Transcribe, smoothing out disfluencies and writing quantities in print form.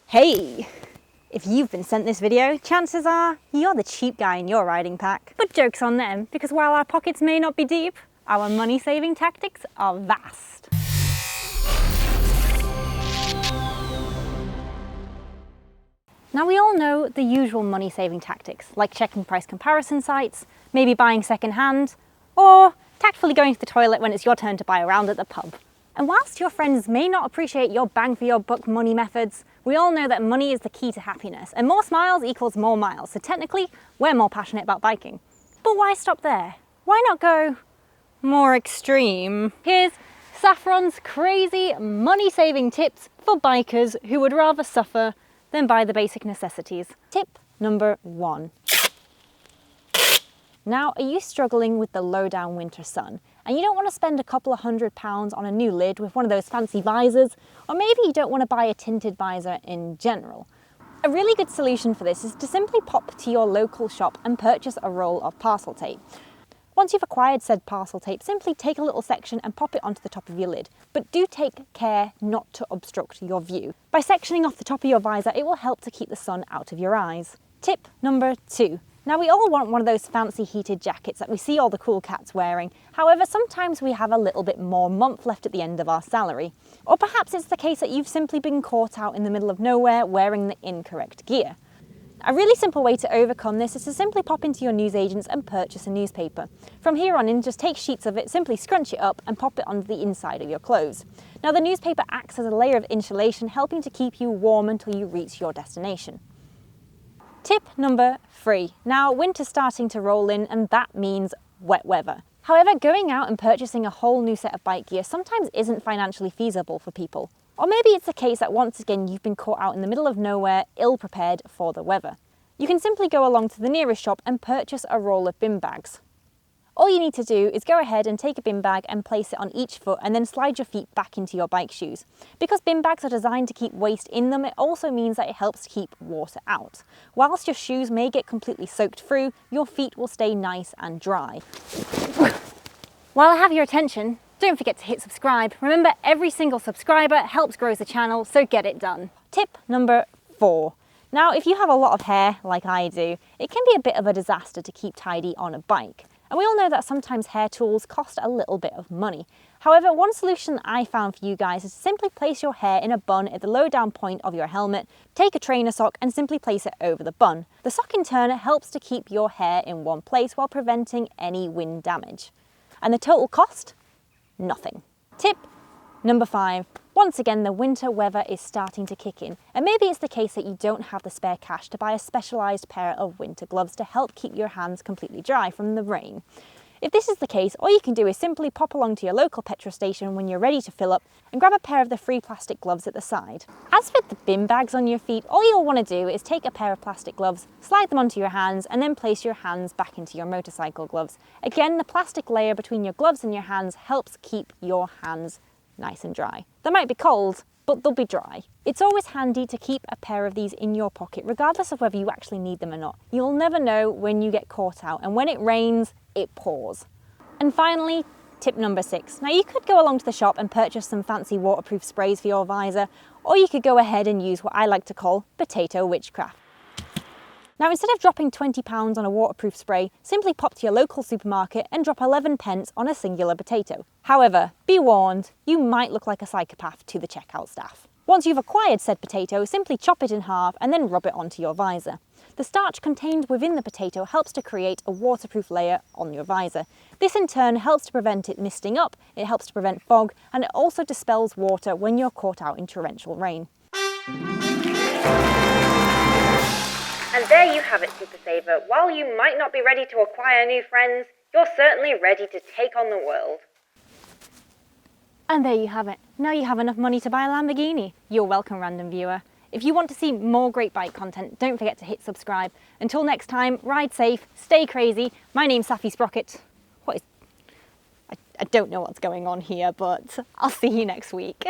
Hey! If you've been sent this video, chances are you're the cheap guy in your riding pack. But joke's on them, because while our pockets may not be deep, our money-saving tactics are vast. Now we all know the usual money-saving tactics, like checking price comparison sites, maybe buying second-hand, or tactfully going to the toilet when it's your turn to buy a round at the pub. And whilst your friends may not appreciate your bang-for-your-buck money methods, we all know that money is the key to happiness, and more smiles equals more miles, so technically, we're more passionate about biking. But why stop there? Why not go more extreme? Here's Saffron's crazy money-saving tips for bikers who would rather suffer than buy the basic necessities. Tip number 1. Now, are you struggling with the low-down winter sun and you don't want to spend a couple of £100 on a new lid with one of those fancy visors, or maybe you don't want to buy a tinted visor in general? A really good solution for this is to simply pop to your local shop and purchase a roll of parcel tape. Once you've acquired said parcel tape, simply take a little section and pop it onto the top of your lid. But do take care not to obstruct your view. By sectioning off the top of your visor, it will help to keep the sun out of your eyes. Tip number 2. Now we all want one of those fancy heated jackets that we see all the cool cats wearing. However, sometimes we have a little bit more month left at the end of our salary. Or perhaps it's the case that you've simply been caught out in the middle of nowhere wearing the incorrect gear. A really simple way to overcome this is to simply pop into your newsagents and purchase a newspaper. From here on in, just take sheets of it, simply scrunch it up and pop it onto the inside of your clothes. Now the newspaper acts as a layer of insulation, helping to keep you warm until you reach your destination. Tip number 3. Now winter's starting to roll in and that means wet weather. However, going out and purchasing a whole new set of bike gear sometimes isn't financially feasible for people. Or maybe it's the case that once again you've been caught out in the middle of nowhere, ill-prepared for the weather. You can simply go along to the nearest shop and purchase a roll of bin bags. All you need to do is go ahead and take a bin bag and place it on each foot and then slide your feet back into your bike shoes. Because bin bags are designed to keep waste in them, it also means that it helps to keep water out. Whilst your shoes may get completely soaked through, your feet will stay nice and dry. While I have your attention, don't forget to hit subscribe. Remember, every single subscriber helps grow the channel, so get it done. Tip number 4. Now, if you have a lot of hair, like I do, it can be a bit of a disaster to keep tidy on a bike. And we all know that sometimes hair tools cost a little bit of money. However, one solution I found for you guys is to simply place your hair in a bun at the low down point of your helmet, take a trainer sock and simply place it over the bun. The sock in turn helps to keep your hair in one place while preventing any wind damage. And the total cost? Nothing. Tip number 5. Once again, the winter weather is starting to kick in, and maybe it's the case that you don't have the spare cash to buy a specialised pair of winter gloves to help keep your hands completely dry from the rain. If this is the case, all you can do is simply pop along to your local petrol station when you're ready to fill up and grab a pair of the free plastic gloves at the side. As for the bin bags on your feet, all you'll want to do is take a pair of plastic gloves, slide them onto your hands and then place your hands back into your motorcycle gloves. Again, the plastic layer between your gloves and your hands helps keep your hands nice and dry. They might be cold, but they'll be dry. It's always handy to keep a pair of these in your pocket, regardless of whether you actually need them or not. You'll never know when you get caught out, and when it rains, it pours. And finally, tip number 6. Now you could go along to the shop and purchase some fancy waterproof sprays for your visor, or you could go ahead and use what I like to call potato witchcraft. Now instead of dropping £20 on a waterproof spray, simply pop to your local supermarket and drop 11 pence on a singular potato. However, be warned, you might look like a psychopath to the checkout staff. Once you've acquired said potato, simply chop it in half and then rub it onto your visor. The starch contained within the potato helps to create a waterproof layer on your visor. This in turn helps to prevent it misting up, it helps to prevent fog, and it also dispels water when you're caught out in torrential rain. And there you have it, Super Saver. While you might not be ready to acquire new friends, you're certainly ready to take on the world. And there you have it. Now you have enough money to buy a Lamborghini. You're welcome, random viewer. If you want to see more great bike content, don't forget to hit subscribe. Until next time, ride safe, stay crazy. My name's Saffy Sprocket. I don't know what's going on here, but I'll see you next week.